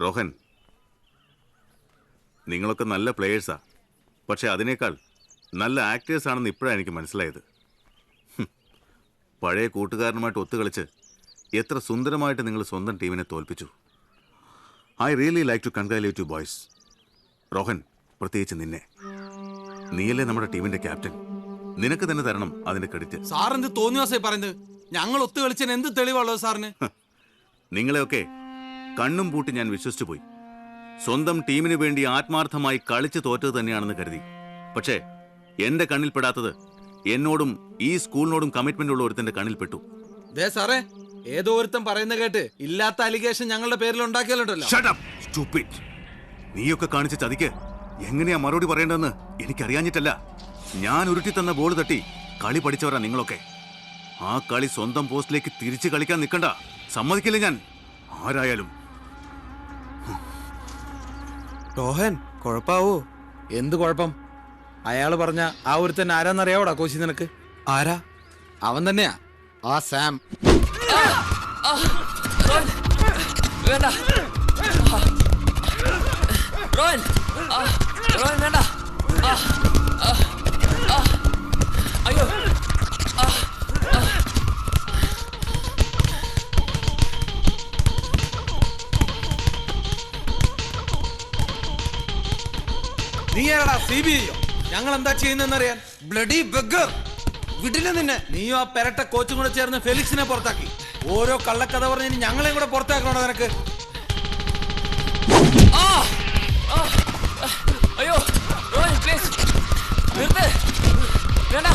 റോഹൻ, നിങ്ങളൊക്കെ നല്ല പ്ലേയേഴ്സാ. പക്ഷെ അതിനേക്കാൾ നല്ല ആക്ടേഴ്സ് ആണെന്ന് ഇപ്പോഴാണ് എനിക്ക് മനസ്സിലായത്. പഴയ കൂട്ടുകാരനുമായിട്ട് ഒത്തുകളിച്ച് എത്ര സുന്ദരമായിട്ട് നിങ്ങൾ സ്വന്തം ടീമിനെ തോൽപ്പിച്ചു. I really like to congratulate you boys. Rohan, പ്രത്യേകിച്ച് നിന്നെ. നീയല്ലേ നമ്മുടെ ടീമിന്റെ ക്യാപ്റ്റൻ. നിനക്ക് തന്നെ തരണം അതിന്റെ ക്രെഡിറ്റ്. സാർ എന്ത് തോന്നിയാസേ പറയുന്നത്? ഞങ്ങൾ ഒത്തുകളിച്ചതിന് എന്ത് തെളിവുള്ളത് സാറിന്? നിങ്ങളെയൊക്കെ കണ്ണും പൂട്ടി ഞാൻ വിശ്വസിച്ചു പോയി. സ്വന്തം ടീമിന് വേണ്ടി ആത്മാർത്ഥമായി കളിച്ച് തോറ്റത് തന്നെയാണെന്ന് കരുതി. പക്ഷേ എന്റെ കണ്ണിൽപ്പെടാത്തത് എന്നോടും ഈ സ്കൂളിനോടും കമ്മിറ്റ്മെന്റ് ഉള്ള ഒരുത്തന്റെ കണ്ണിൽപ്പെട്ടു. സാറേ, ഏതോ ഒരുത്തൻ പറയുന്ന കേട്ട് ഇല്ലാത്ത അലിഗേഷൻ ഞങ്ങളുടെ പേരിൽ ഉണ്ടാക്കിയാലുണ്ടല്ലോ. നീയൊക്കെ കാണിച്ച ചതിക്ക് എങ്ങനെയാ മറുപടി പറയേണ്ടതെന്ന് എനിക്കറിയാഞ്ഞിട്ടല്ല. ഞാൻ ഉരുട്ടി തന്ന ബോൾ തട്ടി കളി പഠിച്ചവരാ നിങ്ങളൊക്കെ. ആ കളി സ്വന്തം പോസ്റ്റിലേക്ക് തിരിച്ചു കളിക്കാൻ നിൽക്കണ്ട. സമ്മതിക്കില്ല ഞാൻ ആരായാലും. റോഹൻ, കുഴപ്പാവോ? എന്ത് കുഴപ്പം? അയാള് പറഞ്ഞ ആ ഒരുത്തൻ ആരാന്നറിയാവോടാ കോശി നിനക്ക്? ആരാ? അവൻ തന്നെയാ, ആ സാം. വേണ്ട റോഹൻ, റോഹൻ വേണ്ട. അയ്യോ, നീ ആരാടാ? CBI-യോ? ഞങ്ങൾ എന്താ ചെയ്യുന്നറിയാൻ? ബ്ലഡി ബഗർ, വിടില്ല നിന്നെ. നീയോ ആ പെരട്ട കോച്ചും കൂടെ ചേർന്ന് ഫെലിക്സിനെ പുറത്താക്കി. ഓരോ കള്ളക്കഥ പറഞ്ഞ് ഞങ്ങളെയും കൂടെ പുറത്താക്കണോ നിനക്ക്? അയ്യോ റോഹൻ, പ്ലീസ് നിർത്ത്. വേണ്ട.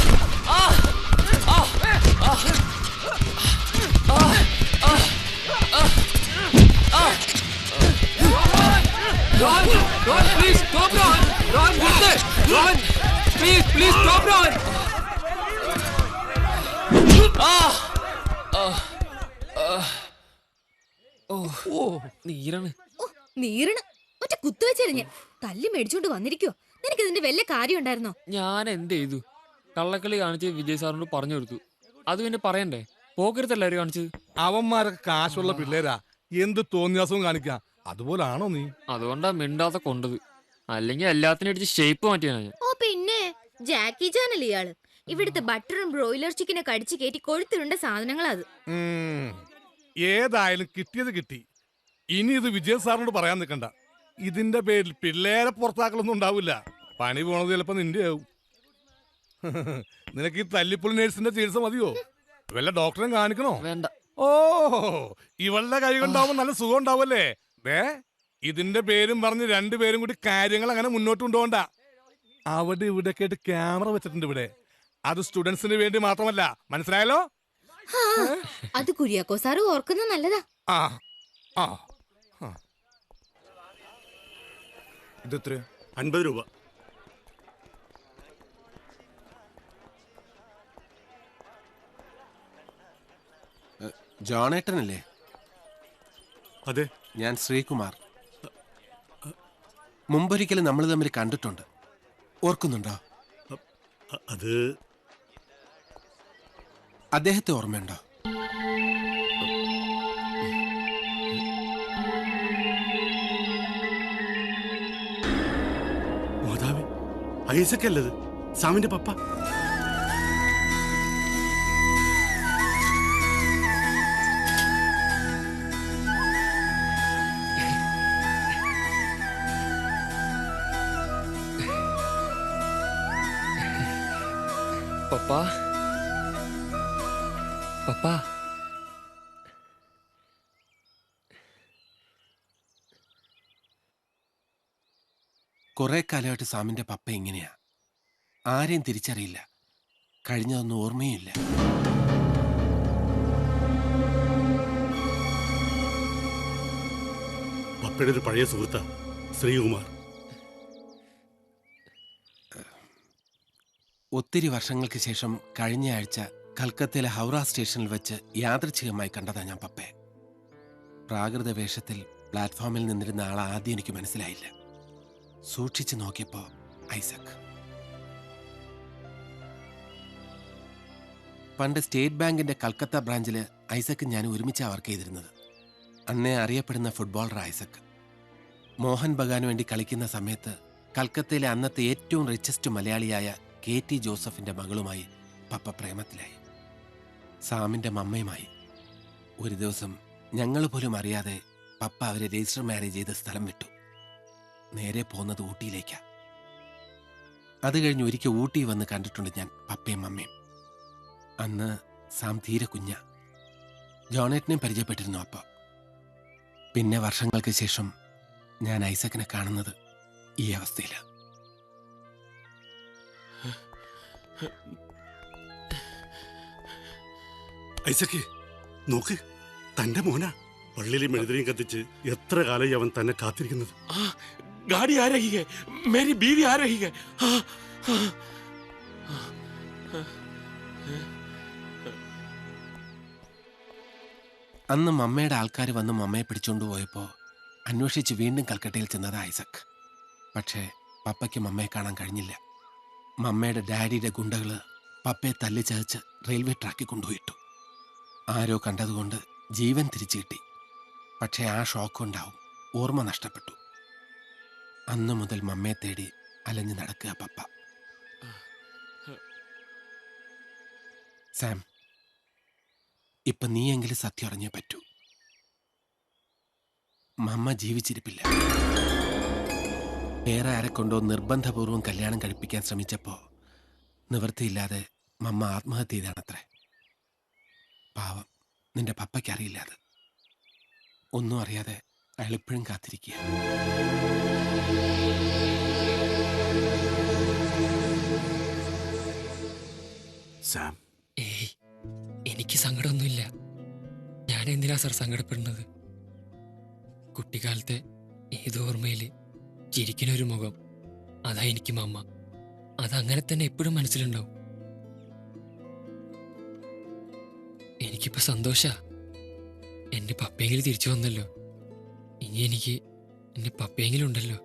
Rohan, please stop, Rohan. Rohan, നിർത്ത്. Rohan, please stop, Rohan. നീരാണ്. നീരണ ഒറ്റ കുത്തുവെച്ചെറിഞ്ഞ തല്ലി മേടിച്ചോണ്ട് വന്നിരിക്കോ? നിനക്ക് ഇതിന്റെ വല്ല കാര്യം ഉണ്ടായിരുന്നോ? ഞാൻ എന്ത് ചെയ്തു? കള്ളക്കളി കാണിച്ച് വിജയ് സാറിനോട് പറഞ്ഞു കൊടുത്തു. അത് പിന്നെ പറയണ്ടേ? പോക്കരുത്തല്ലാരും കാണിച്ചത്. അവന്മാരൊക്കെ കാശുള്ള പിള്ളേരാ, എന്ത് തോന്നിയാസവും കാണിക്കാം. അതുപോലാണോ നീ? അതുകൊണ്ടാ മിണ്ടാതെ കൊണ്ടത്. അല്ലെങ്കിൽ എല്ലാത്തിനും അടിച്ച് ഷേപ്പ് മാറ്റിയാ ഞാൻ. ഓ പിന്നെ ജാക്കി ചാനൽ ഇയാള്. ഇവിടുത്തെ ബട്ടറും ബ്രോയിലർ ചിക്കനൊക്കെ അടിച്ചു കയറ്റി കൊഴുത്തിരുണ്ട സാധനങ്ങളാ അത്. ഏതായാലും കിട്ടിയത് കിട്ടി. ഇനി ഇത് വിജയ് സാറിനോട് പറയാൻ നിൽക്കണ്ട. ഇതിന്റെ പേരിൽ പിള്ളേരെ പുറത്താക്കലൊന്നും ഉണ്ടാവില്ല. പണി പോണത് ചിലപ്പോ നിന്റെ ആവും. നിനക്ക് ഈ തല്ലിപ്പുള്ളി നേഴ്സിന്റെ ചികിത്സ മതിയോ? വല്ല ഡോക്ടറെ കാണിക്കണോ? വേണ്ട. ഓ, ഇവളുടെ കൈ കൊണ്ടാവുമ്പോ നല്ല സുഖം ഉണ്ടാവല്ലേ? ഇതിന്റെ പേരും പറഞ്ഞ് രണ്ടുപേരും കൂടി കാര്യങ്ങൾ അങ്ങനെ മുന്നോട്ട് കൊണ്ടുപോകണ്ട. അവിടെ ഇവിടെ കേട്ട് ക്യാമറ വെച്ചിട്ടുണ്ട് ഇവിടെ. അത് സ്റ്റുഡൻസിന് വേണ്ടി മാത്രമല്ല, മനസ്സിലായല്ലോ? അത് കുര്യാക്കോ സാറ് ഓർക്കുന്നത് നല്ലതാ. ഇതെത്ര? 50 രൂപ. ജോണേട്ടനല്ലേ? അതെ, ഞാൻ ശ്രീകുമാർ. മുമ്പൊരിക്കലും നമ്മൾ തമ്മിൽ കണ്ടിട്ടുണ്ട്. ഓർക്കുന്നുണ്ടോ? അത് അദ്ദേഹത്തെ ഓർമ്മയുണ്ടോ? മാതാവേ, ഐസക് അല്ലത് സാമിന്റെ പപ്പ. പപ്പാ, പപ്പാ. കുറെ കാലമായിട്ട് സാമിന്റെ പപ്പ ഇങ്ങനെയാ. ആരെയും തിരിച്ചറിയില്ല. കഴിഞ്ഞതൊന്നും ഓർമ്മയില്ല. പപ്പയുടെ ഒരു പഴയ സുഹൃത്താ ശ്രീകുമാർ. ഒത്തിരി വർഷങ്ങൾക്ക് ശേഷം കഴിഞ്ഞ ആഴ്ച കൽക്കത്തയിലെ ഹൗറ സ്റ്റേഷനിൽ വെച്ച് യാദൃച്ഛികമായി കണ്ടതാ ഞാൻ പപ്പയെ. പ്രാകൃത വേഷത്തിൽ പ്ലാറ്റ്ഫോമിൽ നിന്നിരുന്ന ആളെ ആദ്യം എനിക്ക് മനസ്സിലായില്ല. സൂക്ഷിച്ചു നോക്കിയപ്പോ ഐസക്. പണ്ട് സ്റ്റേറ്റ് ബാങ്കിന്റെ കൽക്കത്ത ബ്രാഞ്ചില് ഐസക് ഞാൻ ഒരുമിച്ചാണ് വർക്ക് ചെയ്തിരുന്നത്. അന്നേ അറിയപ്പെടുന്ന ഫുട്ബോളർ ഐസക്. മോഹൻ ബഗാന് വേണ്ടി കളിക്കുന്ന സമയത്ത് കൽക്കത്തയിലെ അന്നത്തെ ഏറ്റവും റിച്ചസ്റ്റ് മലയാളിയായ KT ജോസഫിന്റെ മകളുമായി പപ്പ പ്രേമത്തിലായി. സാമിന്റെ മമ്മയുമായി. ഒരു ദിവസം ഞങ്ങൾ പോലും അറിയാതെ പപ്പ അവരെ രജിസ്റ്റർ മാരേജ് ചെയ്ത് സ്ഥലം വിട്ടു. നേരെ പോകുന്നത് ഊട്ടിയിലേക്കാ. അത് കഴിഞ്ഞ് ഒരിക്കൽ ഊട്ടി വന്ന് കണ്ടിട്ടുണ്ട് ഞാൻ പപ്പയും മമ്മയും. അന്ന് സാം തീരെ കുഞ്ഞ. ജോണേറ്റിനെ പരിചയപ്പെട്ടിരുന്നു അപ്പോൾ. പിന്നെ വർഷങ്ങൾക്ക് ശേഷം ഞാൻ ഐസക്കിനെ കാണുന്നത് ഈ അവസ്ഥയിലാണ്. ഐസക്ക് നോക്ക്, തന്റെ മോനാ. പള്ളിയിലെ മെഴുതിരിയും കത്തിച്ച് എത്ര കാലമായി അവൻ തന്നെ കാത്തിരിക്കുന്നത്. गाड़ी आ रही है, मेरी बीवी आ रही है. അന്ന് മമ്മയുടെ ആൾക്കാർ വന്ന് മമ്മയെ പിടിച്ചുകൊണ്ട് പോയപ്പോൾ അന്വേഷിച്ച് വീണ്ടും കൽക്കട്ടയിൽ ചെന്നത് ഐസക്. പക്ഷേ പപ്പയ്ക്ക് മമ്മയെ കാണാൻ കഴിഞ്ഞില്ല. മമ്മയുടെ ഡാഡിയുടെ ഗുണ്ടകൾ പപ്പയെ തല്ലിച്ചതച്ച് റെയിൽവേ ട്രാക്കിൽ കൊണ്ടുപോയിട്ടു. ആരോ കണ്ടതുകൊണ്ട് ജീവൻ തിരിച്ചു കിട്ടി. പക്ഷേ ആ ഷോക്കുണ്ടാവും, ഓർമ്മ നഷ്ടപ്പെട്ടു. അന്നു മുതൽ മമ്മയെ തേടി അലഞ്ഞു നടക്കുക പപ്പ. സാം, ഇപ്പൊ നീയെങ്കിലും സത്യം അറിഞ്ഞേ പറ്റൂ. മമ്മ ജീവിച്ചിരിപ്പില്ല. വേറെ ആരെക്കൊണ്ടോ നിർബന്ധപൂർവ്വം കല്യാണം കഴിപ്പിക്കാൻ ശ്രമിച്ചപ്പോ നിവൃത്തിയില്ലാതെ മമ്മ ആത്മഹത്യ ചെയ്താണത്രേ. പാവം, നിന്റെ പപ്പയ്ക്കറിയില്ല അത്. ഒന്നും അറിയാതെ അയാൾ ഇപ്പോഴും കാത്തിരിക്കുക. സാം, ഏയ്, എനിക്ക് സങ്കടമൊന്നുമില്ല. ഞാൻ എന്തിനാ സാർ സങ്കടപ്പെടുന്നത്? കുട്ടിക്കാലത്തെ ഏതോ ഓർമ്മയില് ചിരിക്കുന്ന ഒരു മുഖം, അതാ എനിക്ക് മമ്മ. അതങ്ങനെ തന്നെ എപ്പോഴും മനസ്സിലുണ്ടാവും. എനിക്കിപ്പോ സന്തോഷാ. എന്റെ പപ്പയെങ്കിലും തിരിച്ചു വന്നല്ലോ. ഇനി എനിക്ക് എന്റെ പപ്പയെങ്കിലും ഉണ്ടല്ലോ.